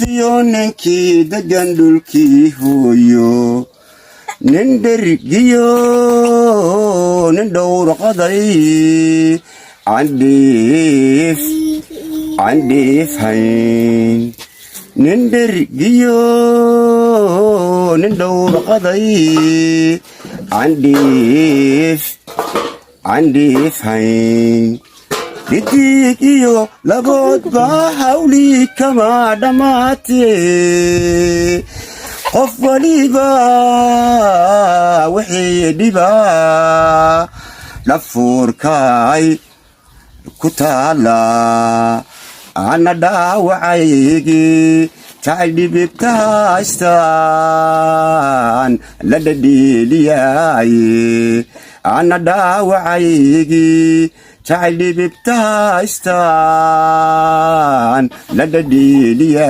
dhibtiyonankii degan dhulkii hooyo nin dhergiyo nin dhowrqaday candhiif hayn nin dhergiyo nin dhowrqaday candhiif hayn dhidig iyo laboodba hawlii kama dhammaatee qof waliba wixii dhibaa dhafuurkay ku taala ana dhaawacaygii jacayl dhibibta haystaan la dhadheeliyaaye ana dhaawacaygii jacayl dhibibta haystaan la dhadheeliyaa